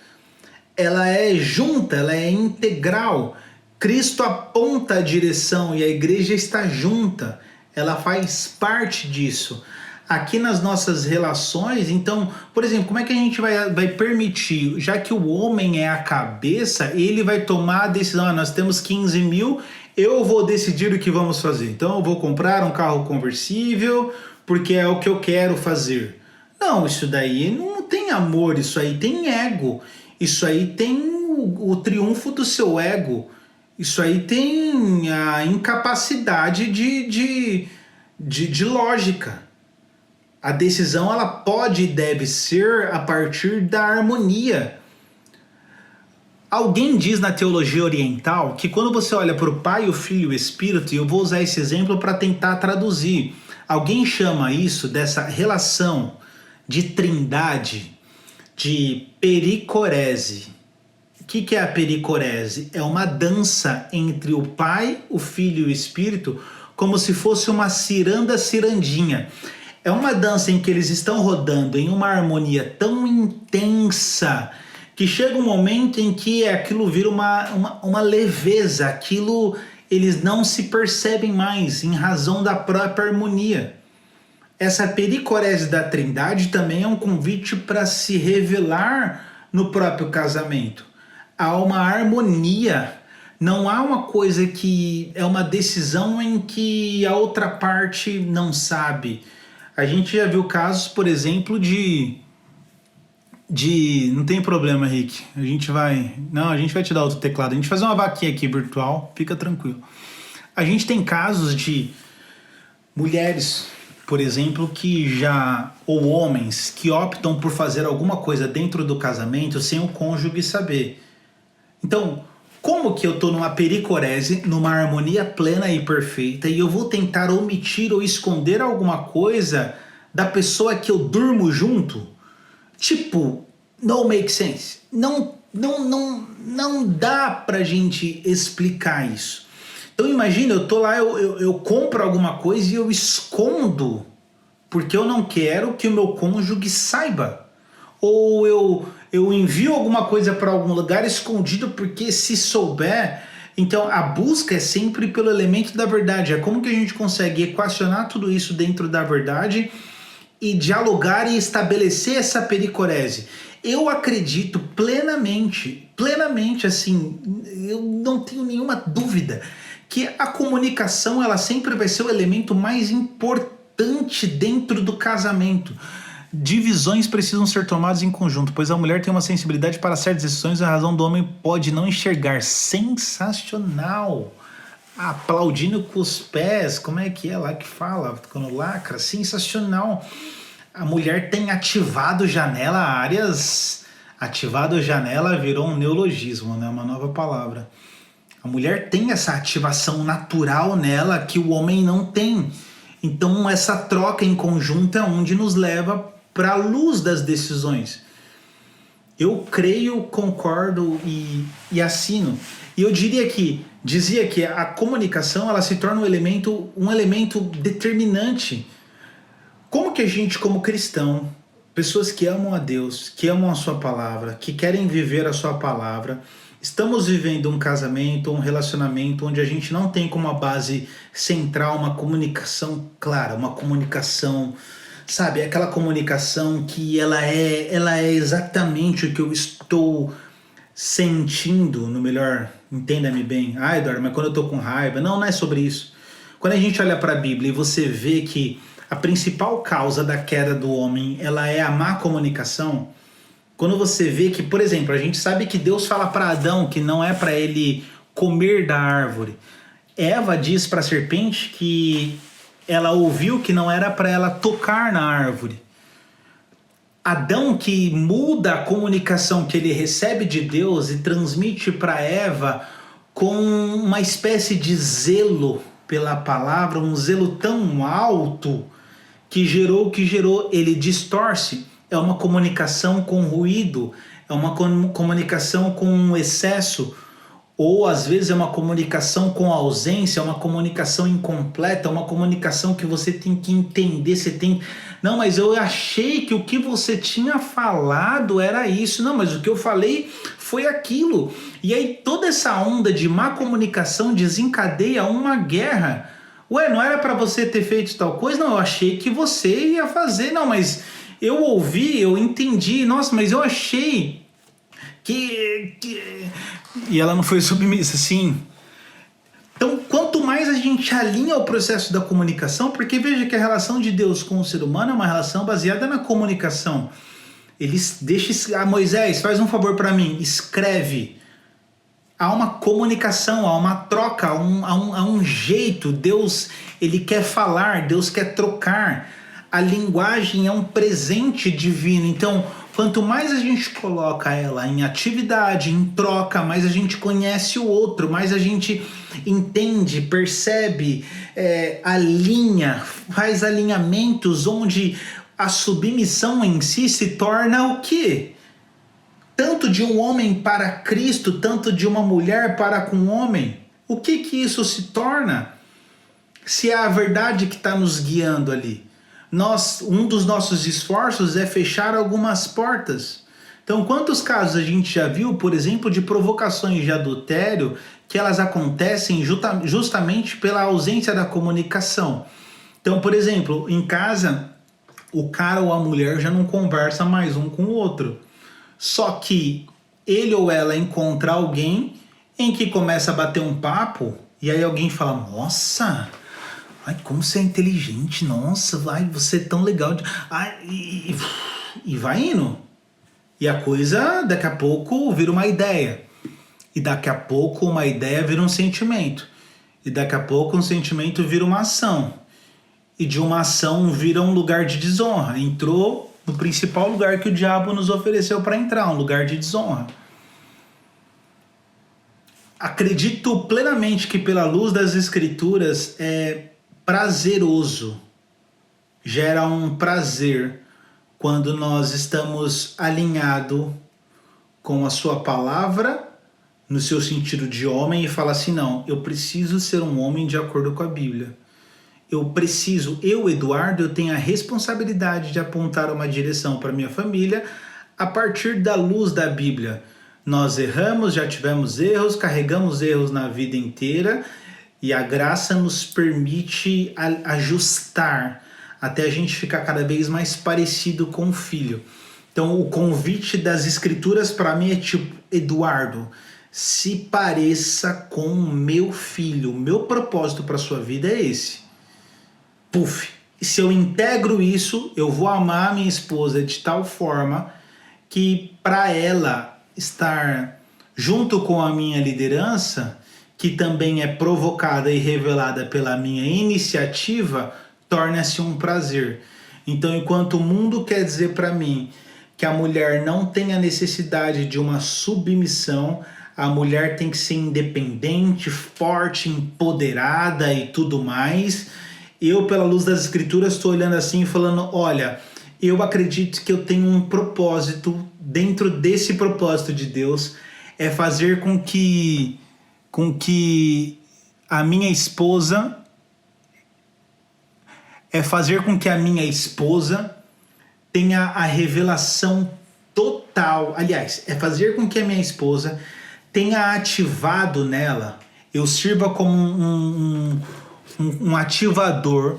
Ela é junta, ela é integral. Cristo aponta a direção e a igreja está junta. Ela faz parte disso. Aqui nas nossas relações, então, por exemplo, como é que a gente vai permitir, já que o homem é a cabeça, ele vai tomar a decisão, nós temos 15 mil, eu vou decidir o que vamos fazer. Então eu vou comprar um carro conversível, porque é o que eu quero fazer. Não, isso daí não tem amor, isso aí tem ego. Isso aí tem o triunfo do seu ego. Isso aí tem a incapacidade de lógica. A decisão ela pode e deve ser a partir da harmonia. Alguém diz na teologia oriental que quando você olha para o Pai, o Filho e o Espírito, e eu vou usar esse exemplo para tentar traduzir, alguém chama isso, dessa relação de trindade, de pericorese. O que é a pericorese? É uma dança entre o Pai, o Filho e o Espírito, como se fosse uma cirandinha. É uma dança em que eles estão rodando em uma harmonia tão intensa que chega um momento em que aquilo vira uma leveza, aquilo eles não se percebem mais em razão da própria harmonia. Essa pericorese da Trindade também é um convite para se revelar no próprio casamento. Há uma harmonia, não há uma coisa que é uma decisão em que a outra parte não sabe. A gente já viu casos, por exemplo, de não tem problema, Rick. A gente vai te dar outro teclado. A gente vai fazer uma vaquinha aqui virtual, fica tranquilo. A gente tem casos de mulheres, por exemplo, ou homens que optam por fazer alguma coisa dentro do casamento sem o cônjuge saber. Então, como que eu estou numa pericorese, numa harmonia plena e perfeita, e eu vou tentar omitir ou esconder alguma coisa da pessoa que eu durmo junto? Tipo, não make sense. Não dá pra gente explicar isso. Então imagina, eu tô lá, eu compro alguma coisa e eu escondo porque eu não quero que o meu cônjuge saiba. Ou eu envio alguma coisa para algum lugar escondido porque se souber... Então a busca é sempre pelo elemento da verdade. É como que a gente consegue equacionar tudo isso dentro da verdade e dialogar e estabelecer essa pericorese. Eu acredito plenamente, assim, eu não tenho nenhuma dúvida que a comunicação ela sempre vai ser o elemento mais importante dentro do casamento. Divisões precisam ser tomadas em conjunto, pois a mulher tem uma sensibilidade para certas decisões e a razão do homem pode não enxergar. Sensacional! Aplaudindo com os pés, como é que é lá que fala? Quando lacra, sensacional! A mulher tem ativado áreas... Ativado janela virou um neologismo, né? Uma nova palavra. A mulher tem essa ativação natural nela que o homem não tem. Então essa troca em conjunto é onde nos leva para a luz das decisões. Eu creio, concordo e assino. E eu dizia que a comunicação ela se torna um elemento determinante. Como que a gente, como cristão, pessoas que amam a Deus, que amam a sua palavra, que querem viver a sua palavra, estamos vivendo um casamento, um relacionamento onde a gente não tem como a base central uma comunicação clara, uma comunicação, sabe, aquela comunicação que ela é exatamente o que eu estou sentindo, no melhor, entenda-me bem. Eduardo, mas quando eu estou com raiva, não é sobre isso. Quando a gente olha para a Bíblia e você vê que a principal causa da queda do homem, ela é a má comunicação. Quando você vê que, por exemplo, a gente sabe que Deus fala para Adão que não é para ele comer da árvore. Eva diz para a serpente que ela ouviu que não era para ela tocar na árvore. Adão, que muda a comunicação que ele recebe de Deus e transmite para Eva com uma espécie de zelo pela palavra, um zelo tão alto que gerou o que gerou, ele distorce. É uma comunicação com ruído, é uma comunicação com excesso, ou às vezes é uma comunicação com ausência, é uma comunicação incompleta, é uma comunicação que você tem que entender, você tem... Não, mas eu achei que o que você tinha falado era isso. Não, mas o que eu falei foi aquilo. E aí toda essa onda de má comunicação desencadeia uma guerra. Ué, não era para você ter feito tal coisa? Não, eu achei que você ia fazer. Não, mas eu ouvi, eu entendi. Nossa, mas eu achei que... E ela não foi submissa, sim. Então, quanto mais a gente alinha o processo da comunicação, porque veja que a relação de Deus com o ser humano é uma relação baseada na comunicação. Ele deixa... Moisés, faz um favor para mim, escreve. Há uma comunicação, há uma troca, há um jeito. Deus, ele quer falar, Deus quer trocar. A linguagem é um presente divino. Então, quanto mais a gente coloca ela em atividade, em troca, mais a gente conhece o outro, mais a gente entende, percebe, alinha, faz alinhamentos onde a submissão em si se torna o quê? Tanto de um homem para Cristo, tanto de uma mulher para com um homem. O que isso se torna? Se é a verdade que está nos guiando ali. Um dos nossos esforços é fechar algumas portas. Então, quantos casos a gente já viu, por exemplo, de provocações de adultério que elas acontecem justamente pela ausência da comunicação? Então, por exemplo, em casa, o cara ou a mulher já não conversa mais um com o outro. Só que ele ou ela encontra alguém em que começa a bater um papo e aí alguém fala, nossa... Ai, como você é inteligente, nossa, vai, você é tão legal. Ai, e vai indo. E a coisa, daqui a pouco, vira uma ideia. E daqui a pouco, uma ideia vira um sentimento. E daqui a pouco, um sentimento vira uma ação. E de uma ação vira um lugar de desonra. Entrou no principal lugar que o diabo nos ofereceu para entrar, um lugar de desonra. Acredito plenamente que pela luz das Escrituras prazeroso, gera um prazer quando nós estamos alinhados com a sua palavra, no seu sentido de homem, e fala assim, não, eu preciso ser um homem de acordo com a Bíblia. Eu, Eduardo, eu tenho a responsabilidade de apontar uma direção para minha família a partir da luz da Bíblia. Nós erramos, já tivemos erros, carregamos erros na vida inteira, e a graça nos permite ajustar até a gente ficar cada vez mais parecido com o filho. Então o convite das Escrituras para mim é tipo, Eduardo, se pareça com o meu filho. O meu propósito para a sua vida é esse. Puf! E se eu integro isso, eu vou amar a minha esposa de tal forma que para ela estar junto com a minha liderança, que também é provocada e revelada pela minha iniciativa, torna-se um prazer. Então, enquanto o mundo quer dizer para mim que a mulher não tem a necessidade de uma submissão, a mulher tem que ser independente, forte, empoderada e tudo mais, eu, pela luz das Escrituras, estou olhando assim e falando, olha, eu acredito que eu tenho um propósito, dentro desse propósito de Deus, é fazer com que a minha esposa tenha a revelação total. Aliás, é fazer com que a minha esposa tenha ativado nela, eu sirva como um ativador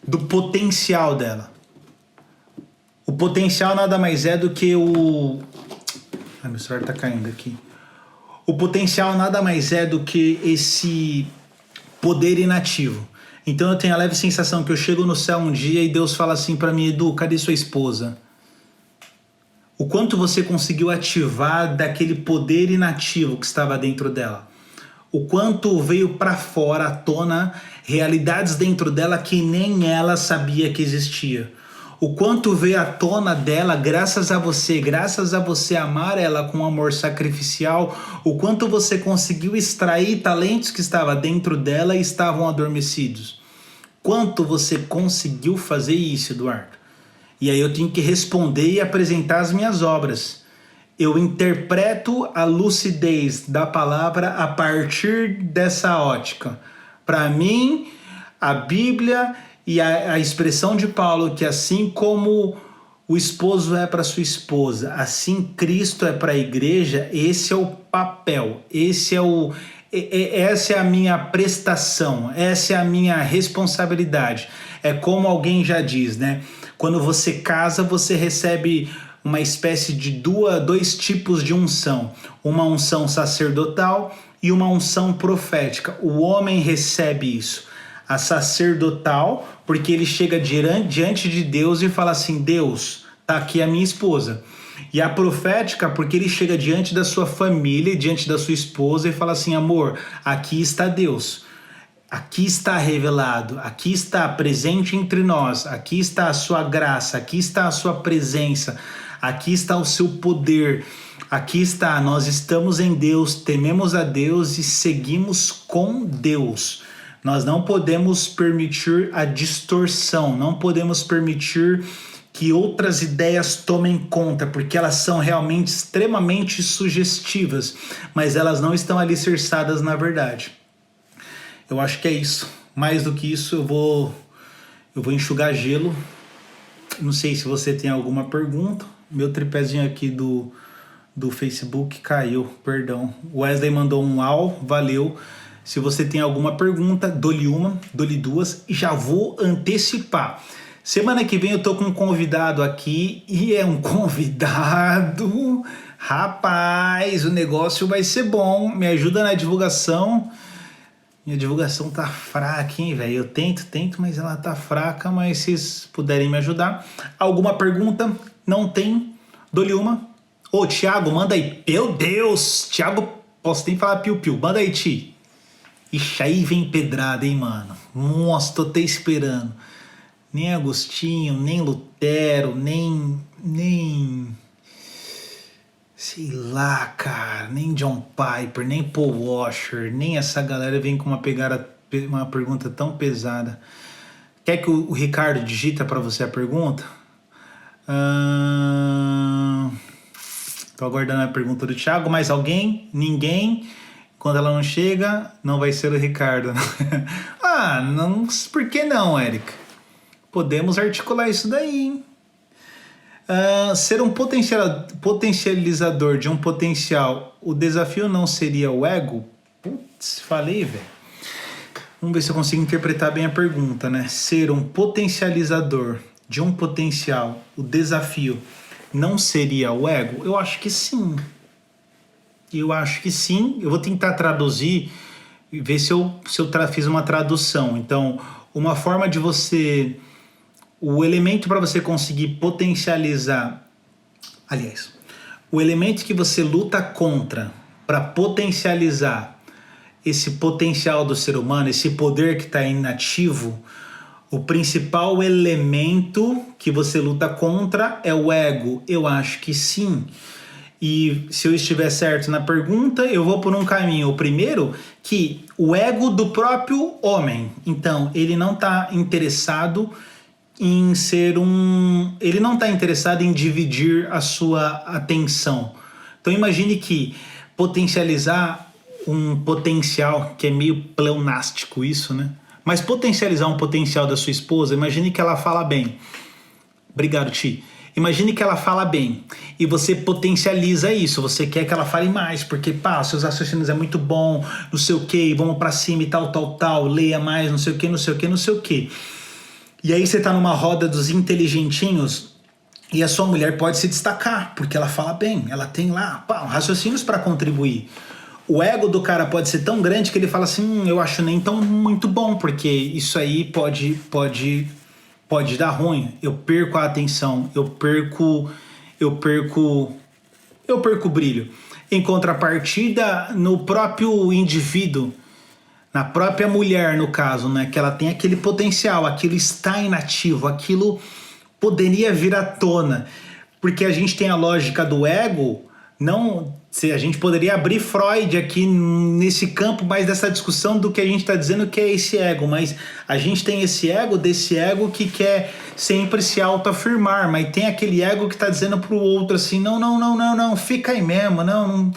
do potencial dela. O potencial nada mais é do que o... Ai, meu celular tá caindo aqui. O potencial nada mais é do que esse poder inativo. Então eu tenho a leve sensação que eu chego no céu um dia e Deus fala assim para mim: Edu, cadê sua esposa? O quanto você conseguiu ativar daquele poder inativo que estava dentro dela? O quanto veio para fora, à tona, realidades dentro dela que nem ela sabia que existia. O quanto veio à tona dela graças a você amar ela com amor sacrificial, o quanto você conseguiu extrair talentos que estavam dentro dela e estavam adormecidos. Quanto você conseguiu fazer isso, Eduardo? E aí eu tenho que responder e apresentar as minhas obras. Eu interpreto a lucidez da palavra a partir dessa ótica. Para mim, a Bíblia e a expressão de Paulo, que assim como o esposo é para sua esposa, assim Cristo é para a igreja, esse é o papel, essa é a minha prestação, essa é a minha responsabilidade. É como alguém já diz, né? Quando você casa, você recebe uma espécie de dois tipos de unção. Uma unção sacerdotal e uma unção profética. O homem recebe isso. A sacerdotal, porque ele chega diante de Deus e fala assim: Deus, tá aqui a minha esposa. E a profética, porque ele chega diante da sua família, diante da sua esposa e fala assim: amor, aqui está Deus. Aqui está revelado, aqui está presente entre nós, aqui está a sua graça, aqui está a sua presença, aqui está o seu poder, aqui está, nós estamos em Deus, tememos a Deus e seguimos com Deus. Nós não podemos permitir a distorção, não podemos permitir que outras ideias tomem conta, porque elas são realmente extremamente sugestivas, mas elas não estão alicerçadas na verdade. Eu acho que é isso. Mais do que isso, eu vou enxugar gelo. Não sei se você tem alguma pergunta. Meu tripézinho aqui do Facebook caiu, perdão. Wesley mandou um au, valeu. Se você tem alguma pergunta, dou-lhe uma, dou-lhe duas e já vou antecipar. Semana que vem eu tô com um convidado aqui e é um convidado... Rapaz, o negócio vai ser bom. Me ajuda na divulgação. Minha divulgação tá fraca, hein, velho? Eu tento, mas ela tá fraca, mas se vocês puderem me ajudar. Alguma pergunta? Não tem? Dou-lhe uma. Ô, Thiago, manda aí. Meu Deus! Thiago, posso nem falar piu-piu. Manda aí, Ti. Ixi, aí vem pedrada, hein, mano? Nossa, tô até esperando. Nem Agostinho, nem Lutero, nem... Sei lá, cara, nem John Piper, nem Paul Washer, nem essa galera vem com uma pergunta tão pesada. Quer que o Ricardo digita para você a pergunta? Tô aguardando a pergunta do Thiago. Mais alguém? Ninguém? Quando ela não chega, não vai ser o Ricardo. Não, por que não, Érica? Podemos articular isso daí, hein? Ser um potencializador de um potencial, o desafio não seria o ego? Putz, falei, velho. Vamos ver se eu consigo interpretar bem a pergunta, né? Ser um potencializador de um potencial, o desafio não seria o ego? Eu acho que sim. Eu vou tentar traduzir e ver se eu fiz uma tradução. Então, uma forma de você... O elemento para você conseguir potencializar... Aliás, o elemento que você luta contra para potencializar esse potencial do ser humano, esse poder que está inativo, o principal elemento que você luta contra é o ego. Eu acho que sim. E se eu estiver certo na pergunta, eu vou por um caminho. O primeiro, que o ego do próprio homem. Então, ele não está interessado em ele não está interessado em dividir a sua atenção. Então imagine que potencializar um potencial, que é meio pleonástico isso, né? Mas potencializar um potencial da sua esposa, imagine que ela fala bem. Obrigado, Ti. Imagine que ela fala bem e você potencializa isso, você quer que ela fale mais, porque seus raciocínios é muito bom, não sei o que, vamos pra cima e tal, leia mais, não sei o que. E aí você tá numa roda dos inteligentinhos e a sua mulher pode se destacar, porque ela fala bem, ela tem lá raciocínios para contribuir. o ego do cara pode ser tão grande que ele fala assim, eu acho nem tão muito bom, porque isso aí pode dar ruim. Eu perco a atenção, eu perco o brilho. Em contrapartida, no próprio indivíduo, na própria mulher, no caso, né, que ela tem aquele potencial, aquilo está inativo, aquilo poderia vir à tona. Porque a gente tem a lógica do ego, não, se a gente poderia abrir Freud aqui nesse campo mais dessa discussão do que a gente está dizendo que é esse ego, mas a gente tem esse ego desse ego que quer sempre se autoafirmar, mas tem aquele ego que está dizendo para o outro assim, não, fica aí mesmo, não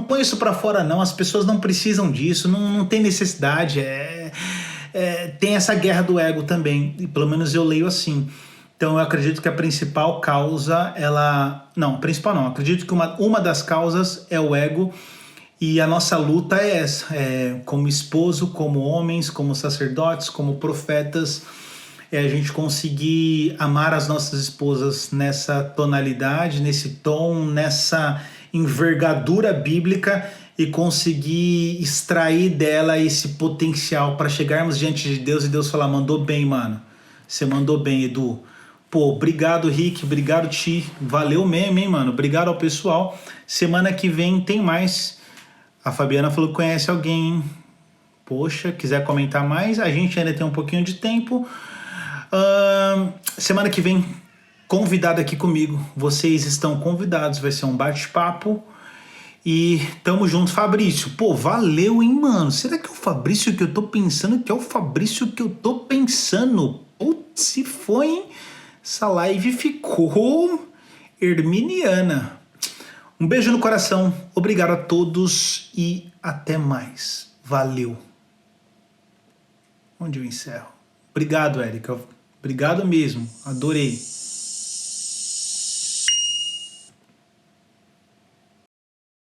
põe isso para fora não, as pessoas não precisam disso, não tem necessidade, tem essa guerra do ego também, e pelo menos eu leio assim. Então eu acredito que a principal causa, principal não, acredito que uma das causas é o ego, e a nossa luta é essa, como esposo, como homens, como sacerdotes, como profetas, é a gente conseguir amar as nossas esposas nessa tonalidade, nesse tom, nessa envergadura bíblica e conseguir extrair dela esse potencial para chegarmos diante de Deus e Deus falar, mandou bem, mano, você mandou bem, Edu. Pô, obrigado, Rick, obrigado, Ti, valeu mesmo, hein, mano, obrigado ao pessoal. Semana que vem tem mais. A Fabiana falou que conhece alguém, hein? Poxa, quiser comentar mais, a gente ainda tem um pouquinho de tempo. Semana que vem, convidado aqui comigo, vocês estão convidados, vai ser um bate-papo. E tamo junto, Fabrício. Pô, valeu, hein, mano? Será que é o Fabrício que eu tô pensando que é o Fabrício que eu tô pensando? Putz, se foi, hein? Essa live ficou herminiana. Um beijo no coração, obrigado a todos e até mais. Valeu. Onde eu encerro? Obrigado, Érica. Obrigado mesmo, adorei.